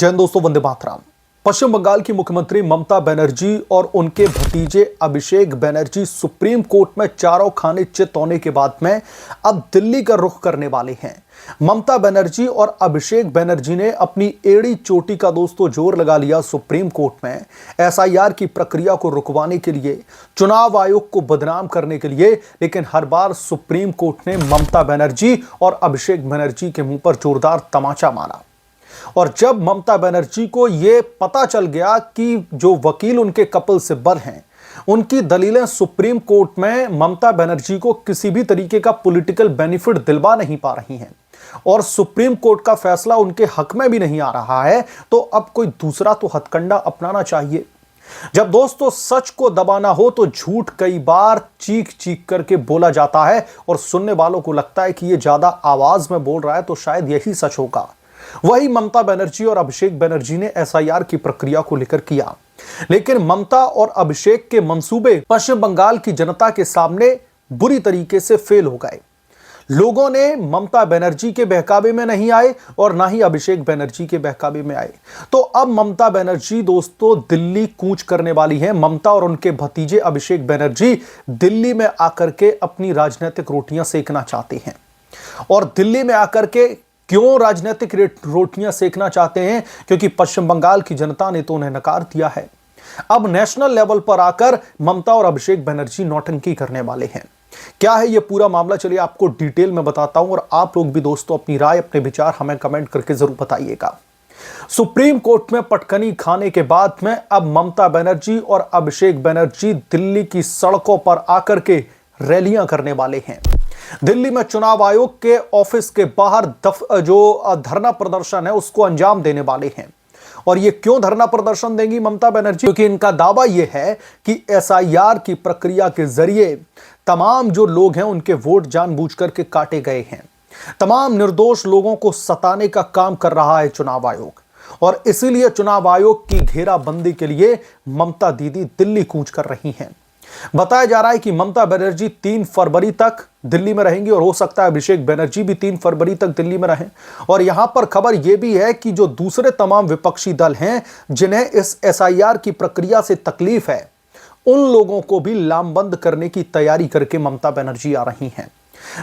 जय हिंद दोस्तों, वंदे मातरम। पश्चिम बंगाल की मुख्यमंत्री ममता बनर्जी और उनके भतीजे अभिषेक बनर्जी सुप्रीम कोर्ट में चारों खाने चित होने के बाद में अब दिल्ली का रुख करने वाले हैं। ममता बनर्जी और अभिषेक बनर्जी ने अपनी एड़ी चोटी का दोस्तों जोर लगा लिया सुप्रीम कोर्ट में एसआईआर की प्रक्रिया को रुकवाने के लिए, चुनाव आयोग को बदनाम करने के लिए। लेकिन हर बार सुप्रीम कोर्ट ने ममता बनर्जी और अभिषेक बनर्जी के मुंह पर जोरदार तमाचा मारा। और जब ममता बनर्जी को यह पता चल गया कि जो वकील उनके कपिल सिब्बल हैं, उनकी दलीलें सुप्रीम कोर्ट में ममता बनर्जी को किसी भी तरीके का पॉलिटिकल बेनिफिट दिलवा नहीं पा रही हैं और सुप्रीम कोर्ट का फैसला उनके हक में भी नहीं आ रहा है, तो अब कोई दूसरा तो हथकंडा अपनाना चाहिए। जब दोस्तों सच को दबाना हो तो झूठ कई बार चीख चीख करके बोला जाता है और सुनने वालों को लगता है कि यह ज्यादा आवाज में बोल रहा है, तो शायद यही सच होगा। वही ममता बनर्जी और अभिषेक बनर्जी ने एसआईआर की प्रक्रिया को लेकर किया, लेकिन ममता और अभिषेक के मंसूबे पश्चिम बंगाल की जनता के सामने बुरी तरीके से फेल हो गए। लोगों ने ममता बनर्जी के बहकावे में नहीं आए और ना ही अभिषेक बनर्जी के बहकावे में आए। तो अब ममता बनर्जी दोस्तों दिल्ली कूच करने वाली है। ममता और उनके भतीजे अभिषेक बनर्जी दिल्ली में आकर के अपनी राजनीतिक रोटियां सेकना चाहते हैं। और दिल्ली में आकर के क्यों राजनीतिक रोटियां सेकना चाहते हैं? क्योंकि पश्चिम बंगाल की जनता ने तो उन्हें नकार दिया है। अब नेशनल लेवल पर आकर ममता और अभिषेक बनर्जी नौटंकी करने वाले हैं। क्या है यह पूरा मामला, चलिए आपको डिटेल में बताता हूं और आप लोग भी दोस्तों अपनी राय, अपने विचार हमें कमेंट करके जरूर बताइएगा। सुप्रीम कोर्ट में पटकनी खाने के बाद में अब ममता बनर्जी और अभिषेक बनर्जी दिल्ली की सड़कों पर आकर के रैलियां करने वाले हैं। दिल्ली में चुनाव आयोग के ऑफिस के बाहर जो धरना प्रदर्शन है उसको अंजाम देने वाले हैं। और ये क्यों धरना प्रदर्शन देंगी ममता बनर्जी? क्योंकि इनका दावा यह है कि एसआईआर की प्रक्रिया के जरिए तमाम जो लोग हैं उनके वोट जानबूझकर के काटे गए हैं। तमाम निर्दोष लोगों को सताने का काम कर रहा है चुनाव आयोग, और इसीलिए चुनाव आयोग की घेराबंदी के लिए ममता दीदी दिल्ली कूच कर रही हैं। बताया जा रहा है कि ममता बनर्जी 3 फरवरी तक दिल्ली में रहेंगी और हो सकता है अभिषेक बनर्जी भी 3 फरवरी तक दिल्ली में रहें। और यहां पर खबर यह भी है कि जो दूसरे तमाम विपक्षी दल हैं जिन्हें इस एसआईआर की प्रक्रिया से तकलीफ है, उन लोगों को भी लामबंद करने की तैयारी करके ममता बनर्जी आ रही हैं।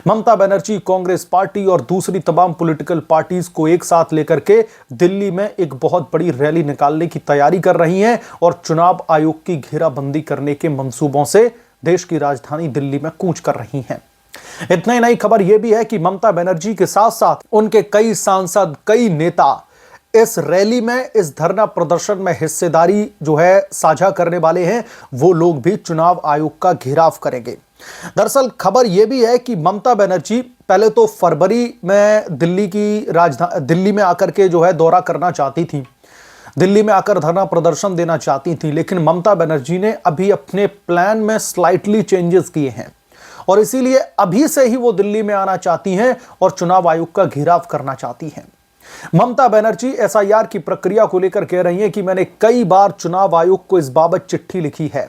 ममता बनर्जी कांग्रेस पार्टी और दूसरी तमाम पॉलिटिकल पार्टीज को एक साथ लेकर के दिल्ली में एक बहुत बड़ी रैली निकालने की तैयारी कर रही हैं और चुनाव आयोग की घेराबंदी करने के मंसूबों से देश की राजधानी दिल्ली में कूच कर रही हैं। इतना ही नहीं, खबर यह भी है कि ममता बनर्जी के साथ साथ उनके कई सांसद, कई नेता इस रैली में, इस धरना प्रदर्शन में हिस्सेदारी जो है साझा करने वाले हैं। वो लोग भी चुनाव आयोग का घेराव करेंगे। दरअसल खबर यह भी है कि ममता बनर्जी पहले तो फरवरी में दिल्ली में आकर के जो है दौरा करना चाहती थी, दिल्ली में आकर धरना प्रदर्शन देना चाहती थी, लेकिन ममता बनर्जी ने अभी अपने प्लान में स्लाइटली चेंजेस किए हैं और इसीलिए अभी से ही वो दिल्ली में आना चाहती हैं और चुनाव आयोग का घेराव करना चाहती हैं। ममता बनर्जी एसआईआर की प्रक्रिया को लेकर कह रही हैं कि मैंने कई बार चुनाव आयोग को इस बाबत चिट्ठी लिखी है,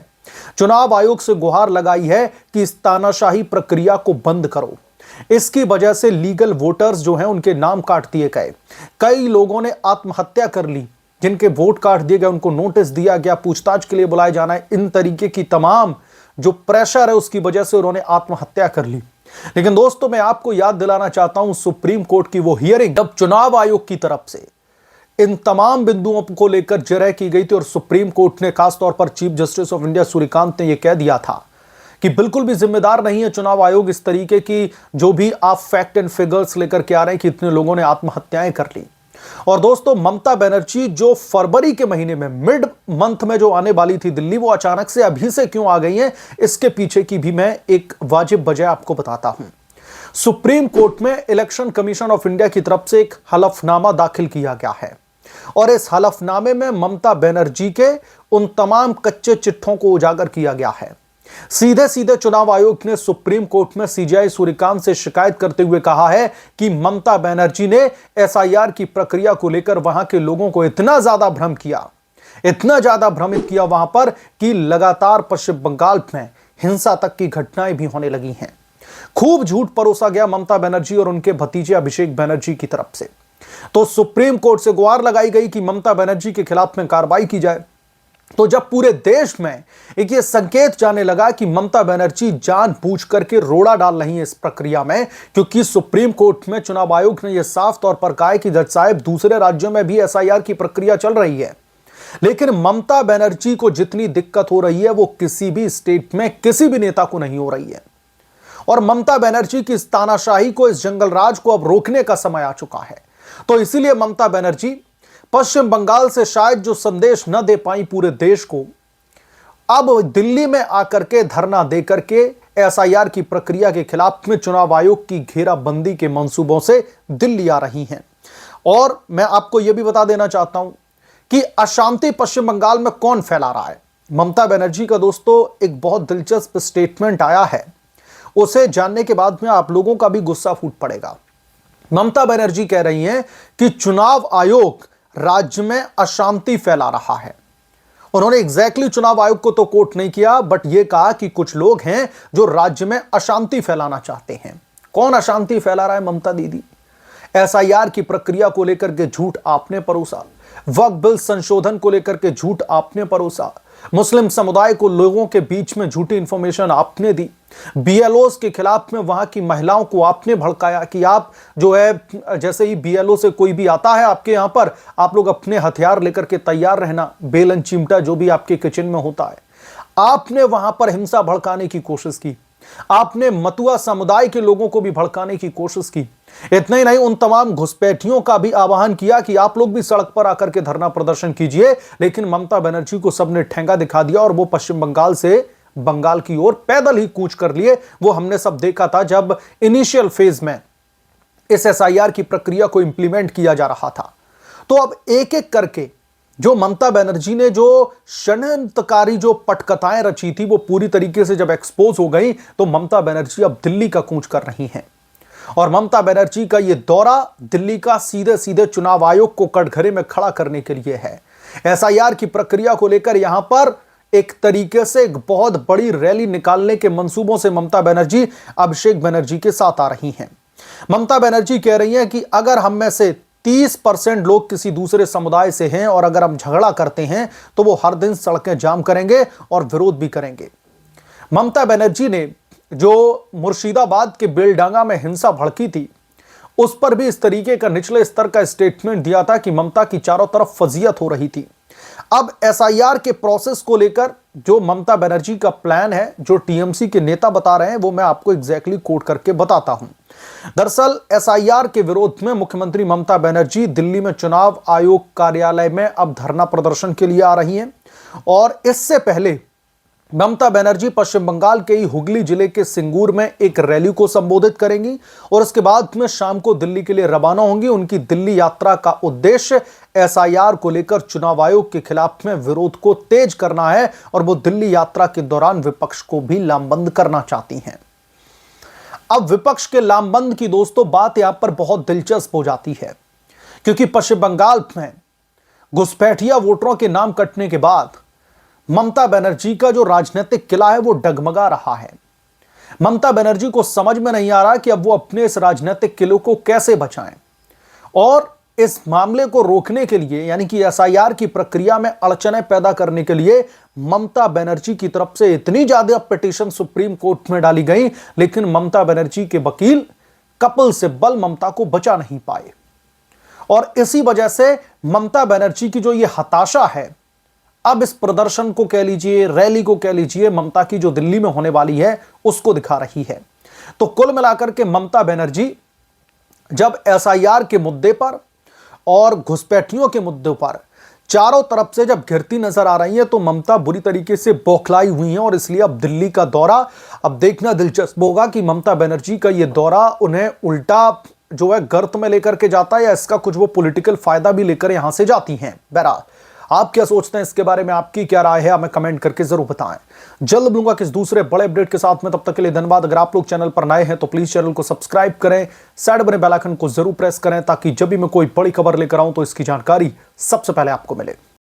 चुनाव आयोग से गुहार लगाई है कि इस तानाशाही प्रक्रिया को बंद करो। इसकी वजह से लीगल वोटर्स जो हैं उनके नाम काट दिए गए, कई लोगों ने आत्महत्या कर ली, जिनके वोट काट दिए गए उनको नोटिस दिया गया, पूछताछ के लिए बुलाए जाना है। इन तरीके की तमाम जो प्रेशर है उसकी वजह से उन्होंने आत्महत्या कर ली। लेकिन दोस्तों मैं आपको याद दिलाना चाहता हूं सुप्रीम कोर्ट की वो हियरिंग, जब चुनाव आयोग की तरफ से इन तमाम बिंदुओं को लेकर जिरह की गई थी और सुप्रीम कोर्ट ने खासतौर पर chief justice of India Suryakant ने यह कह दिया था कि बिल्कुल भी जिम्मेदार नहीं है चुनाव आयोग इस तरीके की जो भी आप फैक्ट एंड फिगर्स लेकर के आ रहे हैं कि इतने लोगों ने आत्महत्याएं कर ली। और दोस्तों ममता बनर्जी जो फरवरी के महीने में, मिड मंथ में जो आने वाली थी दिल्ली, वो अचानक से अभी से क्यों आ गई हैं, इसके पीछे की भी मैं एक वाजिब वजह आपको बताता हूं। सुप्रीम कोर्ट में इलेक्शन कमीशन ऑफ इंडिया की तरफ से एक हलफनामा दाखिल किया गया है और इस हलफनामे में ममता बनर्जी के उन तमाम कच्चे चिट्ठों को उजागर किया गया है। सीधे सीधे चुनाव आयोग ने सुप्रीम कोर्ट में सीजेआई सूर्यकांत से शिकायत करते हुए कहा है कि ममता बनर्जी ने एसआईआर की प्रक्रिया को लेकर वहां के लोगों को इतना ज्यादा भ्रम किया, इतना ज्यादा भ्रमित किया वहां पर कि लगातार पश्चिम बंगाल में हिंसा तक की घटनाएं भी होने लगी हैं। खूब झूठ परोसा गया ममता बनर्जी और उनके भतीजे अभिषेक बनर्जी की तरफ से। तो सुप्रीम कोर्ट से गुहार लगाई गई कि ममता बनर्जी के खिलाफ में कार्रवाई की जाए। तो जब पूरे देश में एक ये संकेत जाने लगा कि ममता बनर्जी जानबूझ करके रोड़ा डाल रही है इस प्रक्रिया में, क्योंकि सुप्रीम कोर्ट में चुनाव आयोग ने यह साफ तौर पर कहा है कि जज साहब दूसरे राज्यों में भी एसआईआर की प्रक्रिया चल रही है, लेकिन ममता बनर्जी को जितनी दिक्कत हो रही है वो किसी भी स्टेट में किसी भी नेता को नहीं हो रही है। और ममता बनर्जी की इस तानाशाही को, इस जंगल राज को अब रोकने का समय आ चुका है। तो इसीलिए ममता बनर्जी पश्चिम बंगाल से शायद जो संदेश न दे पाई पूरे देश को, अब दिल्ली में आकर के धरना देकर के एसआईआर की प्रक्रिया के खिलाफ में चुनाव आयोग की घेराबंदी के मंसूबों से दिल्ली आ रही हैं। और मैं आपको यह भी बता देना चाहता हूं कि अशांति पश्चिम बंगाल में कौन फैला रहा है। ममता बनर्जी का दोस्तों एक बहुत दिलचस्प स्टेटमेंट आया है, उसे जानने के बाद में आप लोगों का भी गुस्सा फूट पड़ेगा। ममता बनर्जी कह रही हैं कि चुनाव आयोग राज्य में अशांति फैला रहा है। उन्होंने एग्जैक्टली चुनाव आयोग को तो कोट नहीं किया, बट यह कहा कि कुछ लोग हैं जो राज्य में अशांति फैलाना चाहते हैं। कौन अशांति फैला रहा है ममता दीदी? एसआईआर की प्रक्रिया को लेकर के झूठ आपने परोसा, वक्फ बिल संशोधन को लेकर के झूठ आपने परोसा, मुस्लिम समुदाय को लोगों के बीच में झूठी इंफॉर्मेशन आपने दी, बीएलओ के खिलाफ में वहां की महिलाओं को आपने भड़काया कि आप जो है जैसे ही बीएलओ से कोई भी आता है आपके यहां पर, आप लोग अपने हथियार लेकर के तैयार रहना, बेलन चिमटा जो भी आपके किचन में होता है। आपने वहां पर हिंसा भड़काने की कोशिश की, आपने मतुआ समुदाय के लोगों को भी भड़काने की कोशिश की। इतना ही नहीं, उन तमाम घुसपैठियों का भी आह्वान किया कि आप लोग भी सड़क पर आकर के धरना प्रदर्शन कीजिए, लेकिन ममता बनर्जी को सबने ठेंगा दिखा दिया और वो पश्चिम बंगाल से बंगाल की ओर पैदल ही कूच कर लिए। वो हमने सब देखा था जब इनिशियल फेज में इस एसआईआर की प्रक्रिया को इंप्लीमेंट किया जा रहा था। तो अब एक एक करके जो ममता बनर्जी ने जो षड्यंत्रकारी जो पटकथाएं रची थी वो पूरी तरीके से जब एक्सपोज हो गई, तो ममता बनर्जी अब दिल्ली का कूच कर रही हैं। और ममता बनर्जी का यह दौरा दिल्ली का सीधे सीधे चुनाव आयोग को कटघरे में खड़ा करने के लिए है। एसआईआर की प्रक्रिया को लेकर यहां पर एक तरीके से एक बहुत बड़ी रैली निकालने के मंसूबों से ममता बनर्जी अभिषेक बनर्जी के साथ आ रही हैं। ममता बनर्जी कह रही हैं कि अगर हम में से 30% लोग किसी दूसरे समुदाय से हैं और अगर हम झगड़ा करते हैं तो वो हर दिन सड़कें जाम करेंगे और विरोध भी करेंगे। ममता बनर्जी ने जो मुर्शिदाबाद के बेलडांगा में हिंसा भड़की थी, उस पर भी इस तरीके का निचले स्तर का स्टेटमेंट दिया था कि ममता की चारों तरफ फजीयत हो रही थी। अब एसआईआर के प्रोसेस को लेकर जो ममता बनर्जी का प्लान है, जो टीएमसी के नेता बता रहे हैं, वो मैं आपको एग्जैक्टली कोट करके बताता हूं। दरअसल एसआईआर के विरोध में मुख्यमंत्री ममता बनर्जी दिल्ली में चुनाव आयोग कार्यालय में अब धरना प्रदर्शन के लिए आ रही हैं। और इससे पहले ममता बनर्जी पश्चिम बंगाल के ही हुगली जिले के सिंगूर में एक रैली को संबोधित करेंगी और उसके बाद में शाम को दिल्ली के लिए रवाना होंगी। उनकी दिल्ली यात्रा का उद्देश्य एसआईआर को लेकर चुनाव आयोग के खिलाफ में विरोध को तेज करना है और वो दिल्ली यात्रा के दौरान विपक्ष को भी लामबंद करना चाहती हैं। अब विपक्ष के लामबंद की दोस्तों बात यहां पर बहुत दिलचस्प हो जाती है, क्योंकि पश्चिम बंगाल में घुसपैठिया वोटरों के नाम कटने के बाद ममता बनर्जी का जो राजनीतिक किला है वो डगमगा रहा है। ममता बनर्जी को समझ में नहीं आ रहा कि अब वो अपने इस राजनीतिक किले को कैसे बचाएं और इस मामले को रोकने के लिए, यानी कि एसआईआर की प्रक्रिया में अड़चनें पैदा करने के लिए ममता बनर्जी की तरफ से इतनी ज्यादा पिटीशन सुप्रीम कोर्ट में डाली गई, लेकिन ममता बनर्जी के वकील कपिल सिब्बल ममता को बचा नहीं पाए। और इसी वजह से ममता बनर्जी की जो ये हताशा है, अब इस प्रदर्शन को कह लीजिए, रैली को कह लीजिए, ममता की जो दिल्ली में होने वाली है उसको दिखा रही है। तो कुल मिलाकर के ममता बनर्जी जब एसआईआर के मुद्दे पर और घुसपैठियों के मुद्दे पर चारों तरफ से जब घिरती नजर आ रही है, तो ममता बुरी तरीके से बौखलाई हुई है और इसलिए अब दिल्ली का दौरा अब देखना दिलचस्प होगा कि ममता बनर्जी का यह दौरा उन्हें उल्टा जो है गर्त में लेकर के जाता है या इसका कुछ वो पॉलिटिकल फायदा भी लेकर यहां से जाती हैं। बहरहाल आप क्या सोचते हैं इसके बारे में, आपकी क्या राय है, हमें कमेंट करके जरूर बताएं। जल्द मिलूंगा किस दूसरे बड़े अपडेट के साथ में, तब तक के लिए धन्यवाद। अगर आप लोग चैनल पर नए हैं तो प्लीज चैनल को सब्सक्राइब करें, साइड बने बेल आइकन को जरूर प्रेस करें ताकि जब भी मैं कोई बड़ी खबर लेकर आऊं तो इसकी जानकारी सबसे पहले आपको मिले।